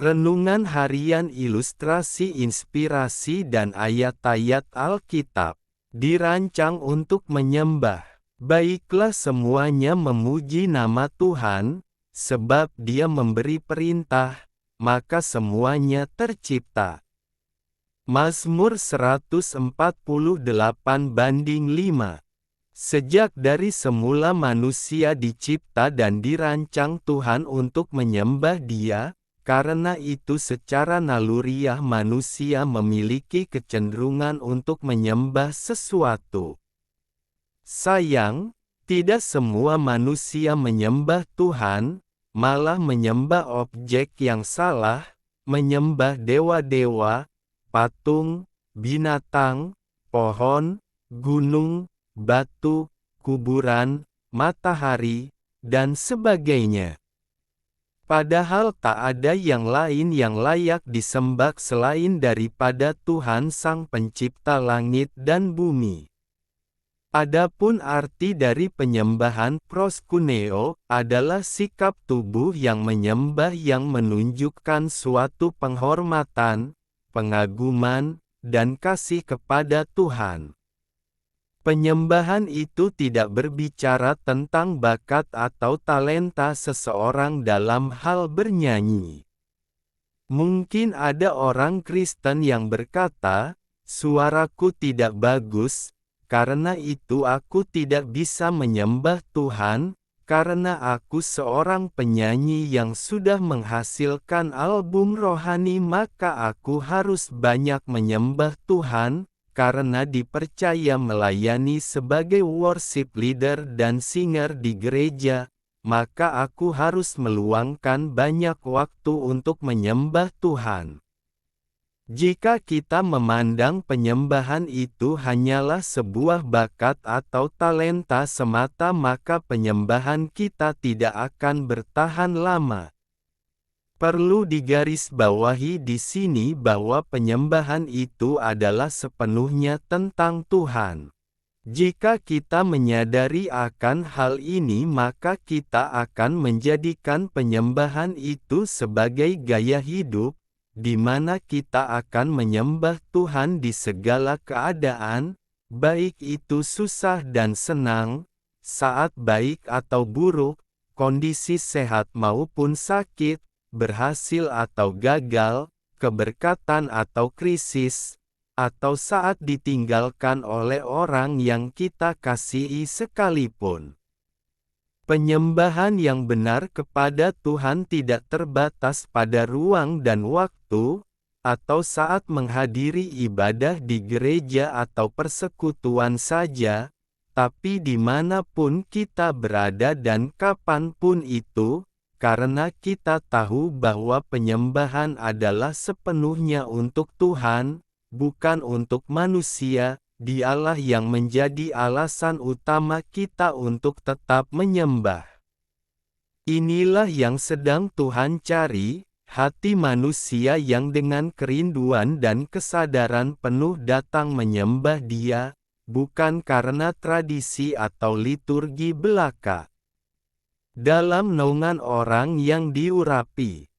Renungan Harian Ilustrasi Inspirasi dan Ayat-ayat Alkitab dirancang untuk menyembah. Baiklah semuanya memuji nama Tuhan, sebab Dia memberi perintah, maka semuanya tercipta. Mazmur 148:5. Sejak dari semula manusia dicipta dan dirancang Tuhan untuk menyembah Dia. Karena itu secara naluriah manusia memiliki kecenderungan untuk menyembah sesuatu. Sayang, tidak semua manusia menyembah Tuhan, malah menyembah objek yang salah, menyembah dewa-dewa, patung, binatang, pohon, gunung, batu, kuburan, matahari, dan sebagainya. Padahal tak ada yang lain yang layak disembah selain daripada Tuhan Sang Pencipta langit dan bumi. Adapun arti dari penyembahan proskuneo adalah sikap tubuh yang menyembah yang menunjukkan suatu penghormatan, pengaguman, dan kasih kepada Tuhan. Penyembahan itu tidak berbicara tentang bakat atau talenta seseorang dalam hal bernyanyi. Mungkin ada orang Kristen yang berkata, "Suaraku tidak bagus, karena itu aku tidak bisa menyembah Tuhan, karena aku seorang penyanyi yang sudah menghasilkan album rohani maka aku harus banyak menyembah Tuhan, karena dipercaya melayani sebagai worship leader dan singer di gereja, maka aku harus meluangkan banyak waktu untuk menyembah Tuhan." Jika kita memandang penyembahan itu hanyalah sebuah bakat atau talenta semata maka penyembahan kita tidak akan bertahan lama. Perlu digarisbawahi di sini bahwa penyembahan itu adalah sepenuhnya tentang Tuhan. Jika kita menyadari akan hal ini maka kita akan menjadikan penyembahan itu sebagai gaya hidup, di mana kita akan menyembah Tuhan di segala keadaan, baik itu susah dan senang, saat baik atau buruk, kondisi sehat maupun sakit, berhasil atau gagal, keberkatan atau krisis, atau saat ditinggalkan oleh orang yang kita kasihi sekalipun. Penyembahan yang benar kepada Tuhan tidak terbatas pada ruang dan waktu, atau saat menghadiri ibadah di gereja atau persekutuan saja, tapi dimanapun kita berada dan kapanpun itu, karena kita tahu bahwa penyembahan adalah sepenuhnya untuk Tuhan, bukan untuk manusia. Dialah yang menjadi alasan utama kita untuk tetap menyembah. Inilah yang sedang Tuhan cari, hati manusia yang dengan kerinduan dan kesadaran penuh datang menyembah Dia, bukan karena tradisi atau liturgi belaka. Dalam naungan orang yang diurapi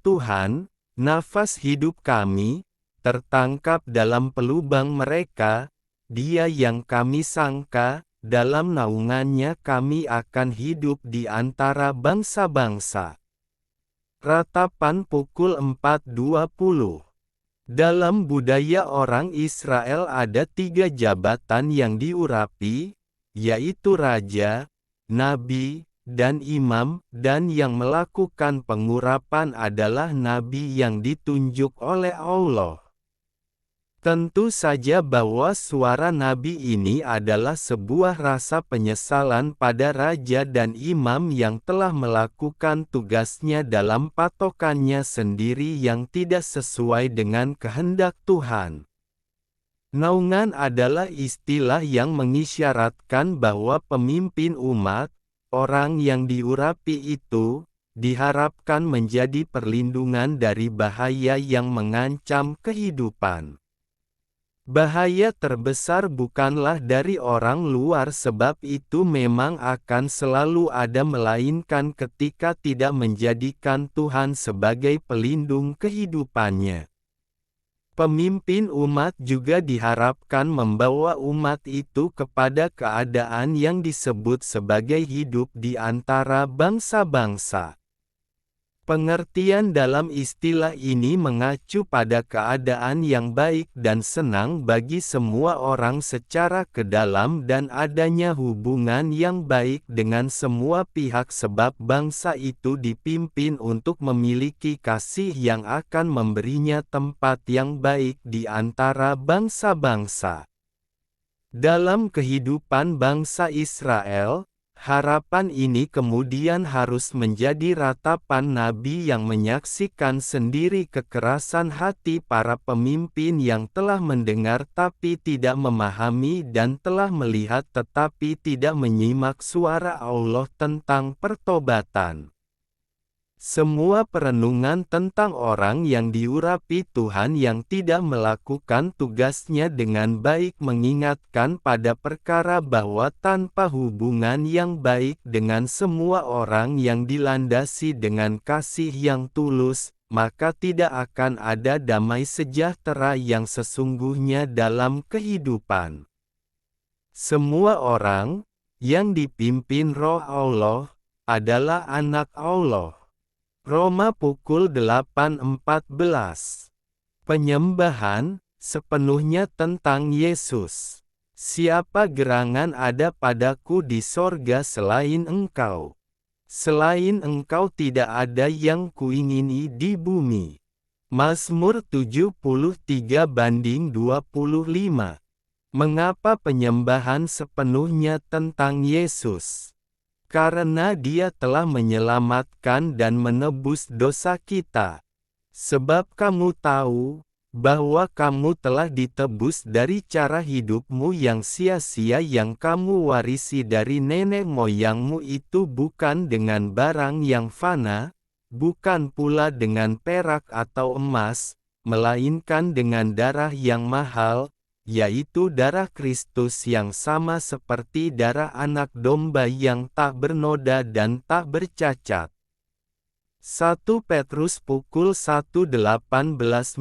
Tuhan, nafas hidup kami, tertangkap dalam pelubang mereka, Dia yang kami sangka, dalam naungannya kami akan hidup di antara bangsa-bangsa. Ratapan pukul 4.20. Dalam budaya orang Israel ada 3 jabatan yang diurapi, yaitu raja, nabi, dan imam, dan yang melakukan pengurapan adalah nabi yang ditunjuk oleh Allah. Tentu saja bahwa suara nabi ini adalah sebuah rasa penyesalan pada raja dan imam yang telah melakukan tugasnya dalam patokannya sendiri yang tidak sesuai dengan kehendak Tuhan. Naungan adalah istilah yang mengisyaratkan bahwa pemimpin umat, orang yang diurapi itu, diharapkan menjadi perlindungan dari bahaya yang mengancam kehidupan. Bahaya terbesar bukanlah dari orang luar, sebab itu memang akan selalu ada, melainkan ketika tidak menjadikan Tuhan sebagai pelindung kehidupannya. Pemimpin umat juga diharapkan membawa umat itu kepada keadaan yang disebut sebagai hidup di antara bangsa-bangsa. Pengertian dalam istilah ini mengacu pada keadaan yang baik dan senang bagi semua orang secara kedalam dan adanya hubungan yang baik dengan semua pihak, sebab bangsa itu dipimpin untuk memiliki kasih yang akan memberinya tempat yang baik di antara bangsa-bangsa. Dalam kehidupan bangsa Israel, harapan ini kemudian harus menjadi ratapan nabi yang menyaksikan sendiri kekerasan hati para pemimpin yang telah mendengar tapi tidak memahami, dan telah melihat tetapi tidak menyimak suara Allah tentang pertobatan. Semua perenungan tentang orang yang diurapi Tuhan yang tidak melakukan tugasnya dengan baik mengingatkan pada perkara bahwa tanpa hubungan yang baik dengan semua orang yang dilandasi dengan kasih yang tulus, maka tidak akan ada damai sejahtera yang sesungguhnya dalam kehidupan. Semua orang yang dipimpin Roh Allah adalah anak Allah. Roma pukul 8.14. Penyembahan sepenuhnya tentang Yesus. Siapa gerangan ada padaku di sorga selain Engkau? Selain Engkau tidak ada yang kuingini di bumi. Mazmur 73:25. Mengapa penyembahan sepenuhnya tentang Yesus? Karena Dia telah menyelamatkan dan menebus dosa kita. Sebab kamu tahu bahwa kamu telah ditebus dari cara hidupmu yang sia-sia yang kamu warisi dari nenek moyangmu itu, bukan dengan barang yang fana, bukan pula dengan perak atau emas, melainkan dengan darah yang mahal, yaitu darah Kristus yang sama seperti darah anak domba yang tak bernoda dan tak bercacat. 1 Petrus pukul 1:18-19.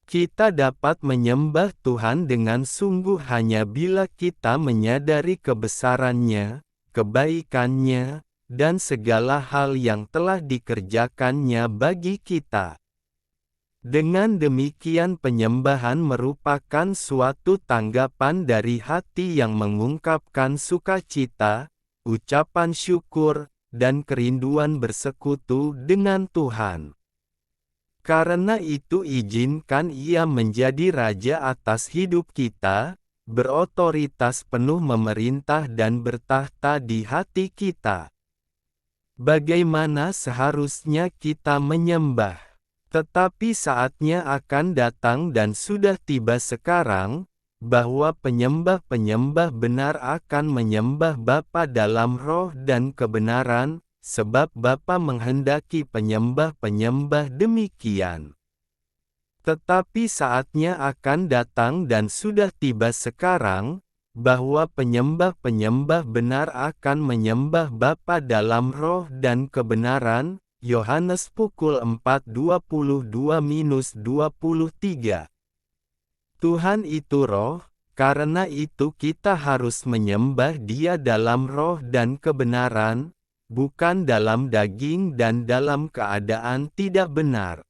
Kita dapat menyembah Tuhan dengan sungguh hanya bila kita menyadari kebesarannya, kebaikannya, dan segala hal yang telah dikerjakannya bagi kita. Dengan demikian penyembahan merupakan suatu tanggapan dari hati yang mengungkapkan sukacita, ucapan syukur, dan kerinduan bersekutu dengan Tuhan. Karena itu izinkan Ia menjadi Raja atas hidup kita, berotoritas penuh memerintah dan bertahta di hati kita. Bagaimana seharusnya kita menyembah? Tetapi saatnya akan datang dan sudah tiba sekarang, bahwa penyembah-penyembah benar akan menyembah Bapa dalam roh dan kebenaran, sebab Bapa menghendaki penyembah-penyembah demikian. Tetapi saatnya akan datang dan sudah tiba sekarang, bahwa penyembah-penyembah benar akan menyembah Bapa dalam roh dan kebenaran. Yohanes pukul 4:22-23. Tuhan itu roh, karena itu kita harus menyembah Dia dalam roh dan kebenaran, bukan dalam daging dan dalam keadaan tidak benar.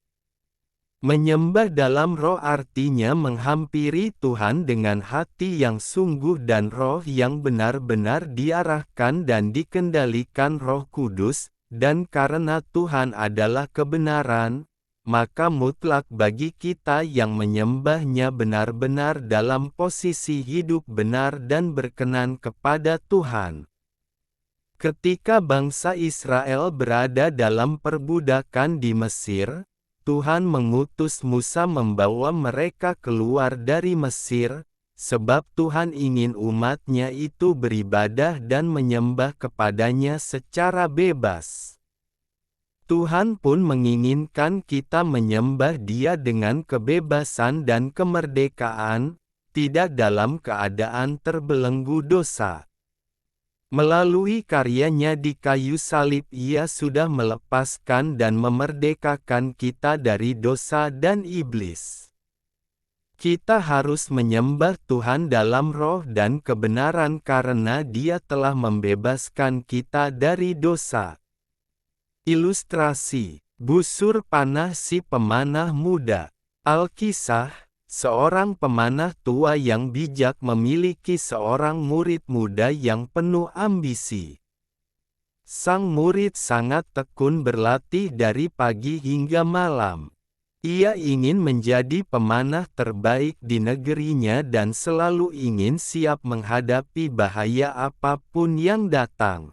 Menyembah dalam roh artinya menghampiri Tuhan dengan hati yang sungguh dan roh yang benar-benar diarahkan dan dikendalikan Roh Kudus. Dan karena Tuhan adalah kebenaran, maka mutlak bagi kita yang menyembahnya benar-benar dalam posisi hidup benar dan berkenan kepada Tuhan. Ketika bangsa Israel berada dalam perbudakan di Mesir, Tuhan mengutus Musa membawa mereka keluar dari Mesir, sebab Tuhan ingin umat-Nya itu beribadah dan menyembah kepadanya secara bebas. Tuhan pun menginginkan kita menyembah Dia dengan kebebasan dan kemerdekaan, tidak dalam keadaan terbelenggu dosa. Melalui karyanya di kayu salib Ia sudah melepaskan dan memerdekakan kita dari dosa dan iblis. Kita harus menyembah Tuhan dalam roh dan kebenaran karena Dia telah membebaskan kita dari dosa. Ilustrasi: busur panah si pemanah muda. Alkisah, seorang pemanah tua yang bijak memiliki seorang murid muda yang penuh ambisi. Sang murid sangat tekun berlatih dari pagi hingga malam. Ia ingin menjadi pemanah terbaik di negerinya dan selalu ingin siap menghadapi bahaya apapun yang datang.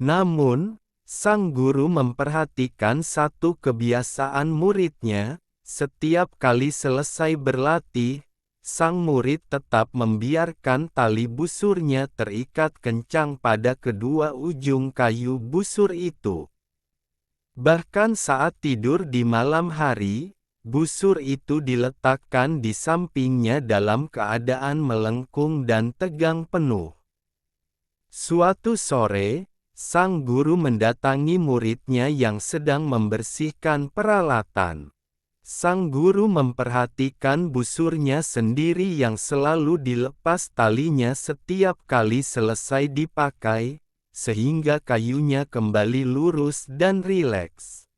Namun, sang guru memperhatikan satu kebiasaan muridnya. Setiap kali selesai berlatih, sang murid tetap membiarkan tali busurnya terikat kencang pada kedua ujung kayu busur itu. Bahkan saat tidur di malam hari, busur itu diletakkan di sampingnya dalam keadaan melengkung dan tegang penuh. Suatu sore, sang guru mendatangi muridnya yang sedang membersihkan peralatan. Sang guru memperhatikan busurnya sendiri yang selalu dilepas talinya setiap kali selesai dipakai, sehingga kayunya kembali lurus dan rileks.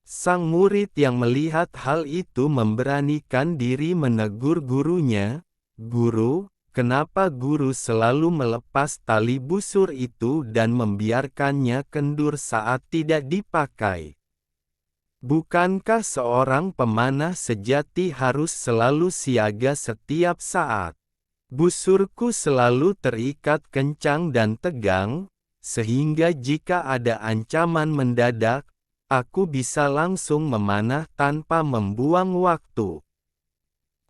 Sang murid yang melihat hal itu memberanikan diri menegur gurunya, "Guru, kenapa guru selalu melepas tali busur itu dan membiarkannya kendur saat tidak dipakai? Bukankah seorang pemanah sejati harus selalu siaga setiap saat? Busurku selalu terikat kencang dan tegang, sehingga jika ada ancaman mendadak, aku bisa langsung memanah tanpa membuang waktu."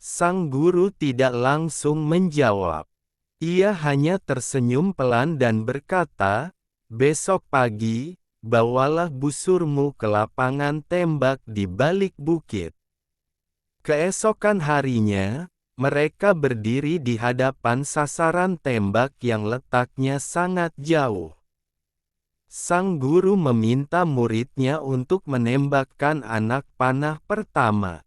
Sang guru tidak langsung menjawab. Ia hanya tersenyum pelan dan berkata, "Besok pagi, bawalah busurmu ke lapangan tembak di balik bukit." Keesokan harinya, mereka berdiri di hadapan sasaran tembak yang letaknya sangat jauh. Sang guru meminta muridnya untuk menembakkan anak panah pertama.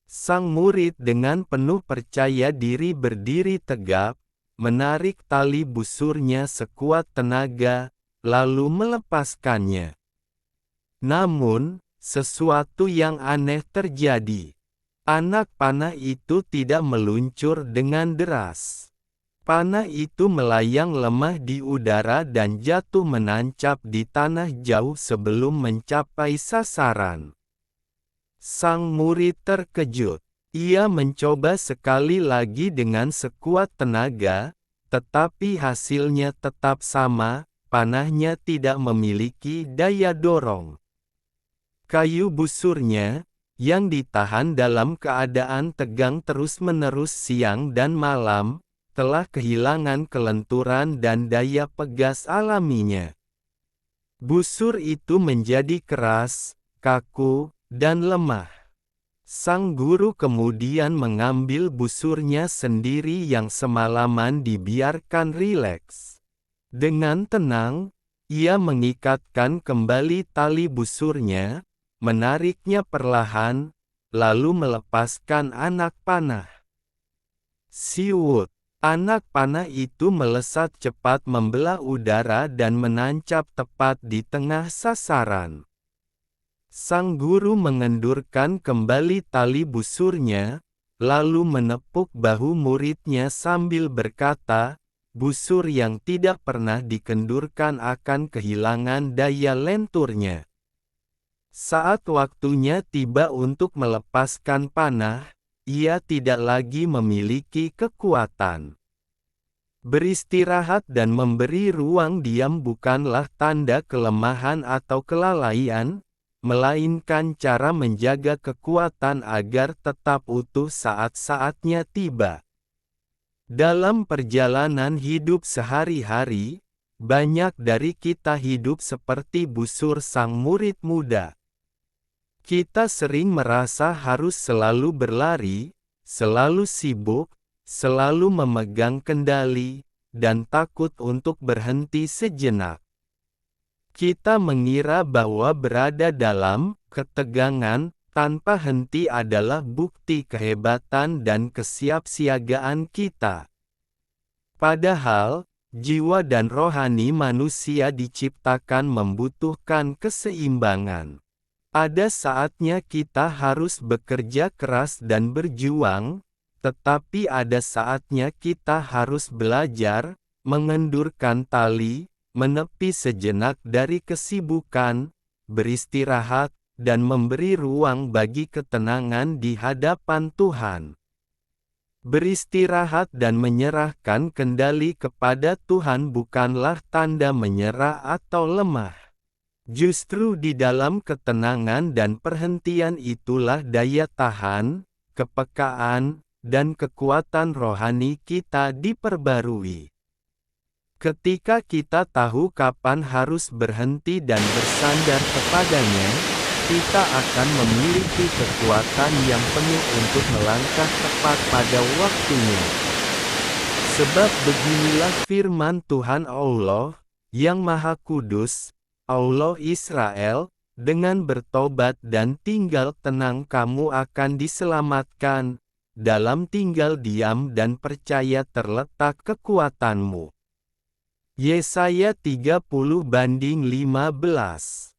Sang murid dengan penuh percaya diri berdiri tegap, menarik tali busurnya sekuat tenaga, lalu melepaskannya. Namun, sesuatu yang aneh terjadi. Anak panah itu tidak meluncur dengan deras. Panah itu melayang lemah di udara dan jatuh menancap di tanah jauh sebelum mencapai sasaran. Sang murid terkejut. Ia mencoba sekali lagi dengan sekuat tenaga, tetapi hasilnya tetap sama. Panahnya tidak memiliki daya dorong. Kayu busurnya, yang ditahan dalam keadaan tegang terus-menerus siang dan malam, telah kehilangan kelenturan dan daya pegas alaminya. Busur itu menjadi keras, kaku, dan lemah. Sang guru kemudian mengambil busurnya sendiri yang semalaman dibiarkan rileks. Dengan tenang, ia mengikatkan kembali tali busurnya, menariknya perlahan, lalu melepaskan anak panah. Siwut! Anak panah itu melesat cepat membelah udara dan menancap tepat di tengah sasaran. Sang guru mengendurkan kembali tali busurnya, lalu menepuk bahu muridnya sambil berkata, "Busur yang tidak pernah dikendurkan akan kehilangan daya lenturnya." Saat waktunya tiba untuk melepaskan panah, ia tidak lagi memiliki kekuatan. Beristirahat dan memberi ruang diam bukanlah tanda kelemahan atau kelalaian, melainkan cara menjaga kekuatan agar tetap utuh saat saatnya tiba. Dalam perjalanan hidup sehari-hari, banyak dari kita hidup seperti busur sang murid muda. Kita sering merasa harus selalu berlari, selalu sibuk, selalu memegang kendali, dan takut untuk berhenti sejenak. Kita mengira bahwa berada dalam ketegangan tanpa henti adalah bukti kehebatan dan kesiapsiagaan kita. Padahal, jiwa dan rohani manusia diciptakan membutuhkan keseimbangan. Ada saatnya kita harus bekerja keras dan berjuang, tetapi ada saatnya kita harus belajar, mengendurkan tali, menepi sejenak dari kesibukan, beristirahat, dan memberi ruang bagi ketenangan di hadapan Tuhan. Beristirahat dan menyerahkan kendali kepada Tuhan bukanlah tanda menyerah atau lemah. Justru di dalam ketenangan dan perhentian itulah daya tahan, kepekaan, dan kekuatan rohani kita diperbarui. Ketika kita tahu kapan harus berhenti dan bersandar kepadanya, kita akan memiliki kekuatan yang penuh untuk melangkah tepat pada waktunya. Sebab beginilah firman Tuhan Allah, yang Maha Kudus, Allah Israel, dengan bertobat dan tinggal tenang kamu akan diselamatkan, dalam tinggal diam dan percaya terletak kekuatanmu. Yesaya 30:15